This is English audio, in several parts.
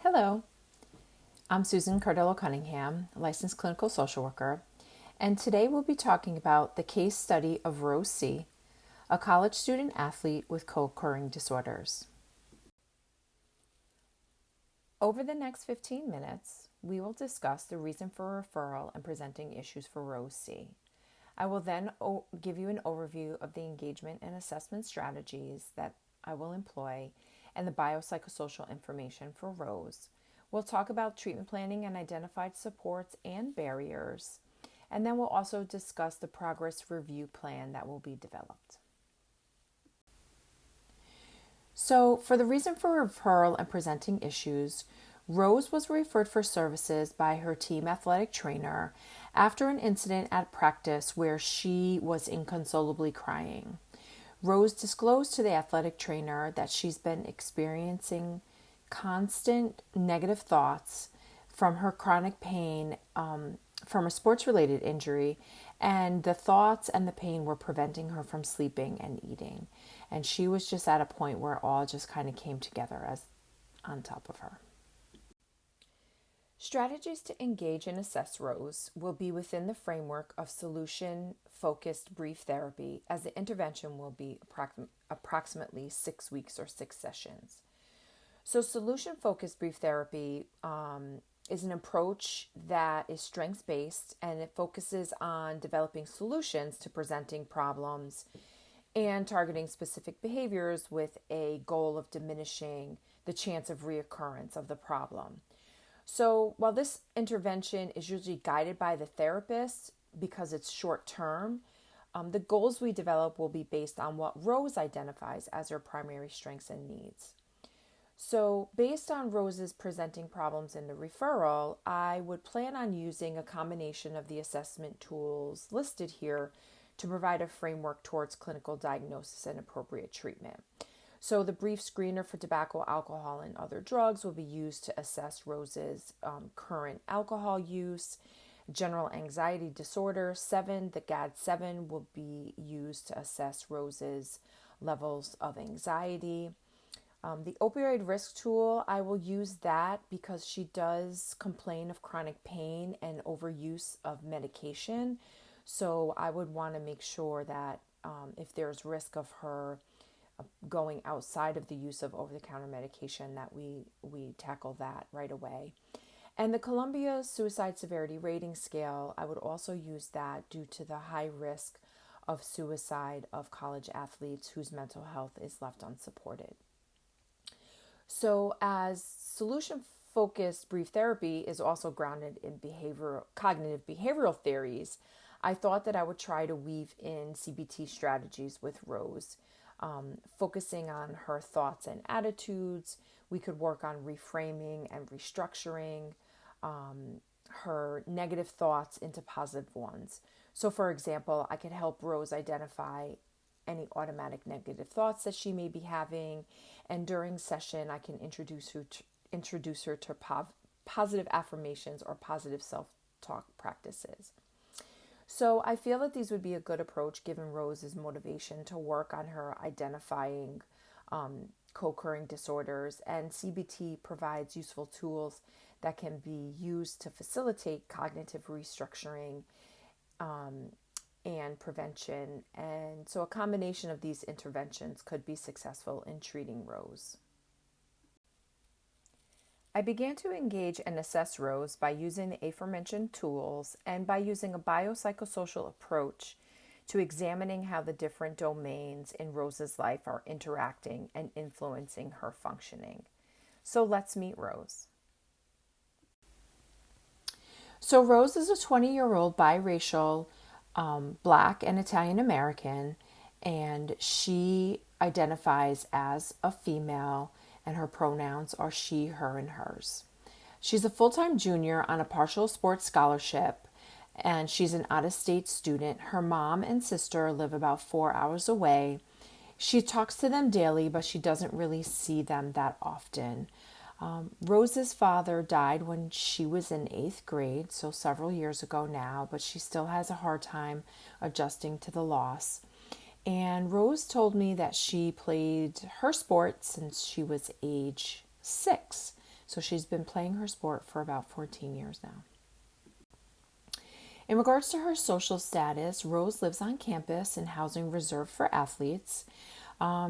Hello, I'm Susan Cardillo-Cunningham, licensed clinical social worker, and today we'll be talking about the case study of Rose C., a college student athlete with co-occurring disorders. Over the next 15 minutes, we will discuss the reason for referral and presenting issues for Rose C. I will then give you an overview of the engagement and assessment strategies that I will employ and the biopsychosocial information for Rose. We'll talk about treatment planning and identified supports and barriers. And then we'll also discuss the progress review plan that will be developed. So, for the reason for referral and presenting issues, Rose was referred for services by her team athletic trainer after an incident at practice where she was inconsolably crying. Rose disclosed to the athletic trainer that she's been experiencing constant negative thoughts from her chronic pain from a sports-related injury, and the thoughts and the pain were preventing her from sleeping and eating. And she was just at a point where it all just kind of came together as on top of her. Strategies to engage and assess Rose will be within the framework of solution-focused brief therapy, as the intervention will be approximately 6 weeks or 6 sessions. So solution-focused brief therapy is an approach that is strengths-based, and it focuses on developing solutions to presenting problems and targeting specific behaviors with a goal of diminishing the chance of reoccurrence of the problem. So while this intervention is usually guided by the therapist because it's short term, the goals we develop will be based on what Rose identifies as her primary strengths and needs. So based on Rose's presenting problems in the referral, I would plan on using a combination of the assessment tools listed here to provide a framework towards clinical diagnosis and appropriate treatment. So the brief screener for tobacco, alcohol, and other drugs will be used to assess Rose's current alcohol use. General anxiety disorder 7, the GAD-7, will be used to assess Rose's levels of anxiety. The opioid risk tool, I will use that because she does complain of chronic pain and overuse of medication. So I would want to make sure that if there's risk of her going outside of the use of over-the-counter medication, that we tackle that right away. And the Columbia Suicide Severity Rating Scale, I would also use that due to the high risk of suicide of college athletes whose mental health is left unsupported. So as solution-focused brief therapy is also grounded in cognitive behavioral theories, I thought that I would try to weave in CBT strategies with Rose. Focusing on her thoughts and attitudes. We could work on reframing and restructuring her negative thoughts into positive ones. So for example, I could help Rose identify any automatic negative thoughts that she may be having, and during session I can introduce her to positive affirmations or positive self-talk practices. So I feel that these would be a good approach given Rose's motivation to work on her identifying co-occurring disorders, and CBT provides useful tools that can be used to facilitate cognitive restructuring and prevention. And so a combination of these interventions could be successful in treating Rose. I began to engage and assess Rose by using the aforementioned tools and by using a biopsychosocial approach to examining how the different domains in Rose's life are interacting and influencing her functioning. So let's meet Rose. So Rose is a 20-year-old biracial, Black and Italian American, and she identifies as a female, and her pronouns are she, her, and hers. She's a full-time junior on a partial sports scholarship, and she's an out-of-state student. Her mom and sister live about 4 hours away. She talks to them daily, but she doesn't really see them that often. Rose's father died when she was in 8th grade, so several years ago now, but she still has a hard time adjusting to the loss. And Rose told me that she played her sport since she was age 6. So she's been playing her sport for about 14 years now. In regards to her social status, Rose lives on campus in housing reserved for athletes.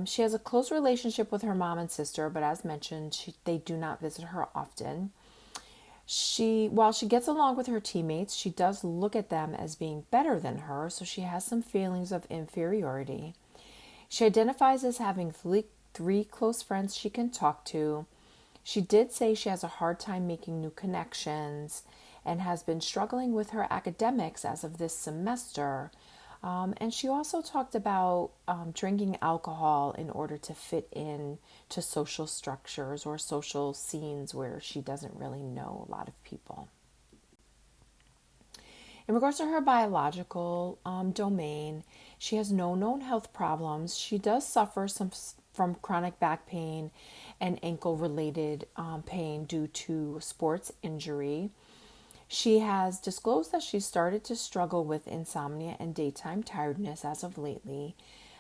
She has a close relationship with her mom and sister, but as mentioned, they do not visit her often. While she gets along with her teammates, she does look at them as being better than her, so she has some feelings of inferiority. She identifies as having three close friends she can talk to. She did say she has a hard time making new connections and has been struggling with her academics as of this semester. And she also talked about drinking alcohol in order to fit in to social structures or social scenes where she doesn't really know a lot of people. In regards to her biological domain, she has no known health problems. She does suffer from chronic back pain and ankle related pain due to sports injury. She has disclosed that she started to struggle with insomnia and daytime tiredness as of lately.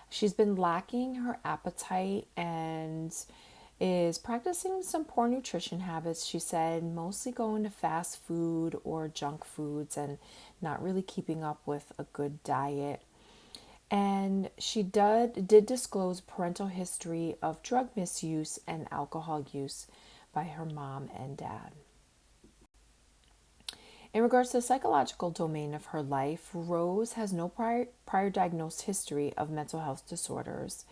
She's been lacking her appetite and is practicing some poor nutrition habits, she said, mostly going to fast food or junk foods and not really keeping up with a good diet. And she did disclose parental history of drug misuse and alcohol use by her mom and dad. In regards to the psychological domain of her life, Rose has no prior diagnosed history of mental health disorders.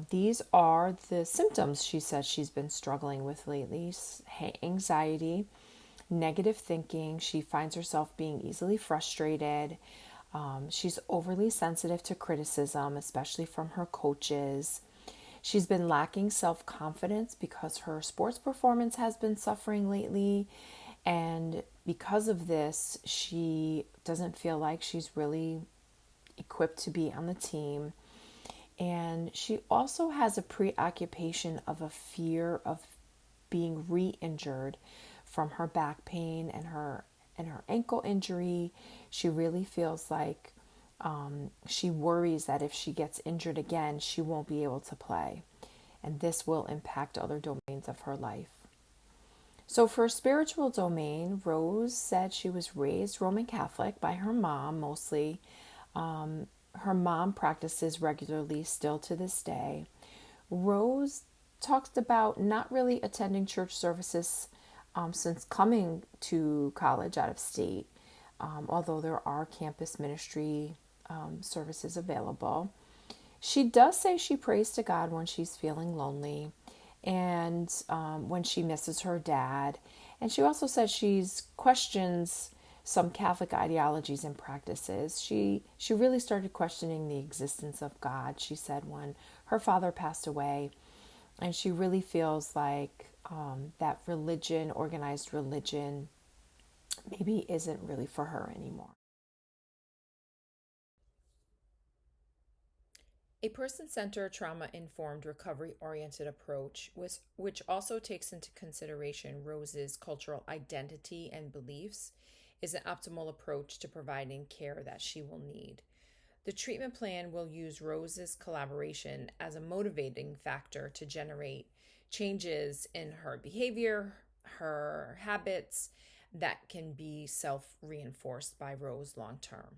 These are the symptoms she says she's been struggling with lately: anxiety, negative thinking. She finds herself being easily frustrated. She's overly sensitive to criticism, especially from her coaches. She's been lacking self-confidence because her sports performance has been suffering lately. And because of this, she doesn't feel like she's really equipped to be on the team. And she also has a preoccupation of a fear of being re-injured from her back pain and her ankle injury. She really feels like she worries that if she gets injured again, she won't be able to play. And this will impact other domains of her life. So for spiritual domain, Rose said she was raised Roman Catholic by her mom mostly. Her mom practices regularly still to this day. Rose talks about not really attending church services since coming to college out of state, although there are campus ministry services available. She does say she prays to God when she's feeling lonely and when she misses her dad. And she also said she's questions some Catholic ideologies and practices. She really started questioning the existence of God, she said, when her father passed away. And she really feels like that religion, organized religion, maybe isn't really for her anymore. A person centered, trauma informed, recovery oriented approach, which also takes into consideration Rose's cultural identity and beliefs, is an optimal approach to providing care that she will need. The treatment plan will use Rose's collaboration as a motivating factor to generate changes in her behavior, her habits that can be self reinforced by Rose long term.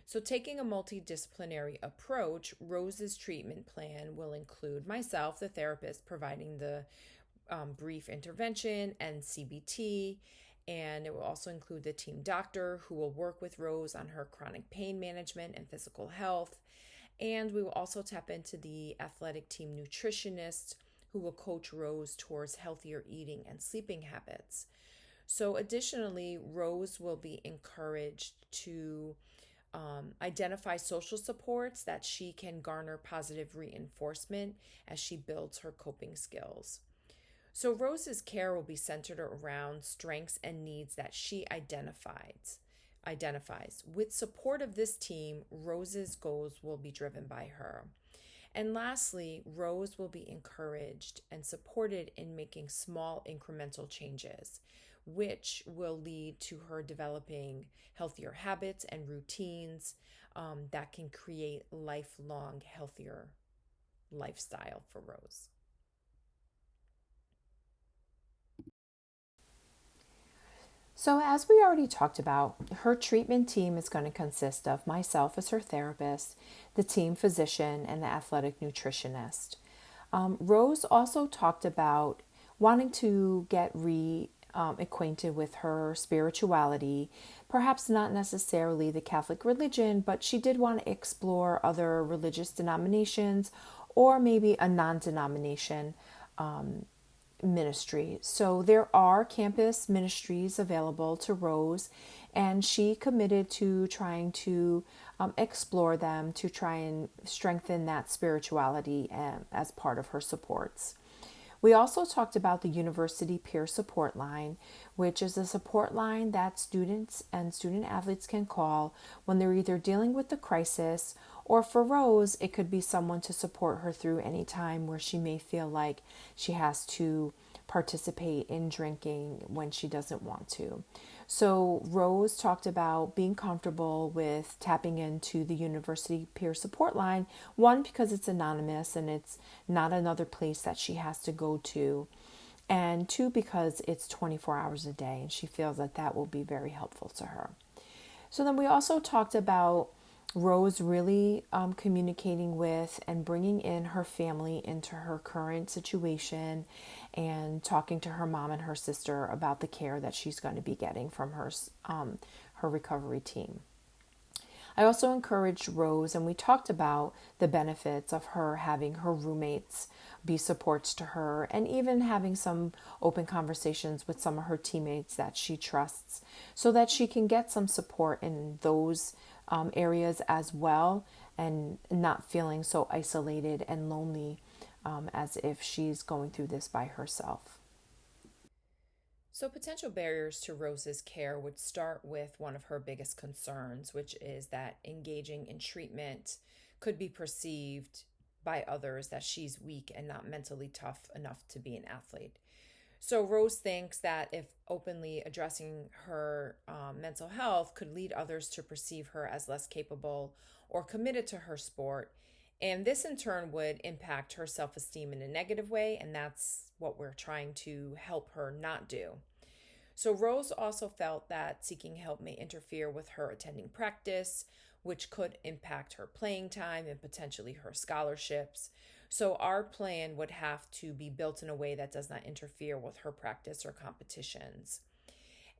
So, taking a multidisciplinary approach, Rose's treatment plan will include myself, the therapist, providing the brief intervention and CBT. And it will also include the team doctor who will work with Rose on her chronic pain management and physical health. And we will also tap into the athletic team nutritionist who will coach Rose towards healthier eating and sleeping habits. So, additionally, Rose will be encouraged to identify social supports that she can garner positive reinforcement as she builds her coping skills. So Rose's care will be centered around strengths and needs that she identifies. With support of this team, Rose's goals will be driven by her. And lastly, Rose will be encouraged and supported in making small incremental changes, which will lead to her developing healthier habits and routines that can create lifelong healthier lifestyle for Rose. So, as we already talked about, her treatment team is going to consist of myself as her therapist, the team physician, and the athletic nutritionist. Rose also talked about wanting to get acquainted with her spirituality, perhaps not necessarily the Catholic religion, but she did want to explore other religious denominations or maybe a non denomination ministry. So there are campus ministries available to Rose, and she committed to trying to explore them to try and strengthen that spirituality as part of her supports. We also talked about the University Peer Support Line, which is a support line that students and student athletes can call when they're either dealing with the crisis, or for Rose, it could be someone to support her through any time where she may feel like she has to participate in drinking when she doesn't want to. So Rose talked about being comfortable with tapping into the university peer support line, one, because it's anonymous and it's not another place that she has to go to, and two, because it's 24 hours a day and she feels that that will be very helpful to her. So then we also talked about Rose really communicating with and bringing in her family into her current situation and talking to her mom and her sister about the care that she's going to be getting from her recovery team. I also encouraged Rose, and we talked about the benefits of her having her roommates be supports to her and even having some open conversations with some of her teammates that she trusts so that she can get some support in those areas as well and not feeling so isolated and lonely as if she's going through this by herself. So, potential barriers to Rose's care would start with one of her biggest concerns, which is that engaging in treatment could be perceived by others that she's weak and not mentally tough enough to be an athlete. So, Rose thinks that if openly addressing her mental health could lead others to perceive her as less capable or committed to her sport, and this in turn would impact her self esteem in a negative way, and that's what we're trying to help her not do. So, Rose also felt that seeking help may interfere with her attending practice, which could impact her playing time and potentially her scholarships. So, our plan would have to be built in a way that does not interfere with her practice or competitions.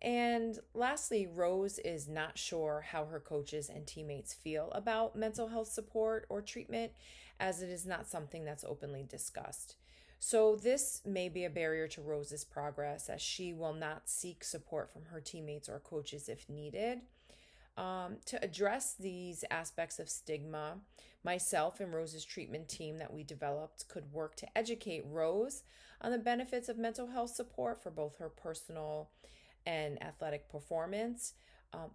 And lastly, Rose is not sure how her coaches and teammates feel about mental health support or treatment, as it is not something that's openly discussed. So, this may be a barrier to Rose's progress as she will not seek support from her teammates or coaches if needed. To address these aspects of stigma, myself and Rose's treatment team that we developed could work to educate Rose on the benefits of mental health support for both her personal and athletic performance.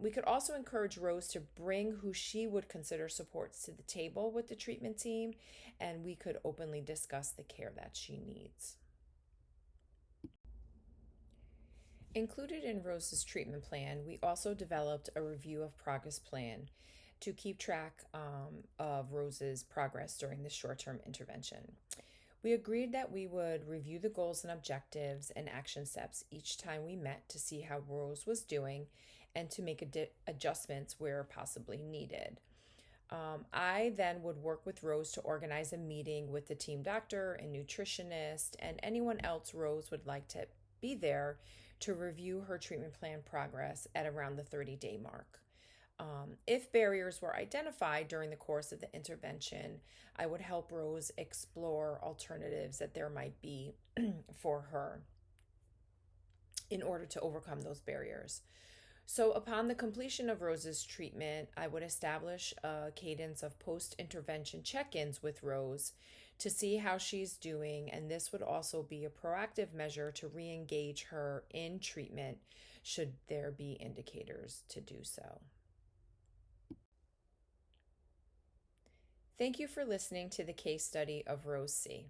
We could also encourage Rose to bring who she would consider supports to the table with the treatment team, and we could openly discuss the care that she needs. Included in Rose's treatment plan, we also developed a review of progress plan to keep track of Rose's progress during the short term intervention. We agreed that we would review the goals and objectives and action steps each time we met to see how Rose was doing and to make adjustments where possibly needed. I then would work with Rose to organize a meeting with the team doctor and nutritionist and anyone else Rose would like to be there to review her treatment plan progress at around the 30-day mark. If barriers were identified during the course of the intervention, I would help Rose explore alternatives that there might be for her in order to overcome those barriers. So, upon the completion of Rose's treatment, I would establish a cadence of post intervention check ins with Rose to see how she's doing, and this would also be a proactive measure to re engage her in treatment should there be indicators to do so. Thank you for listening to the case study of Rose C.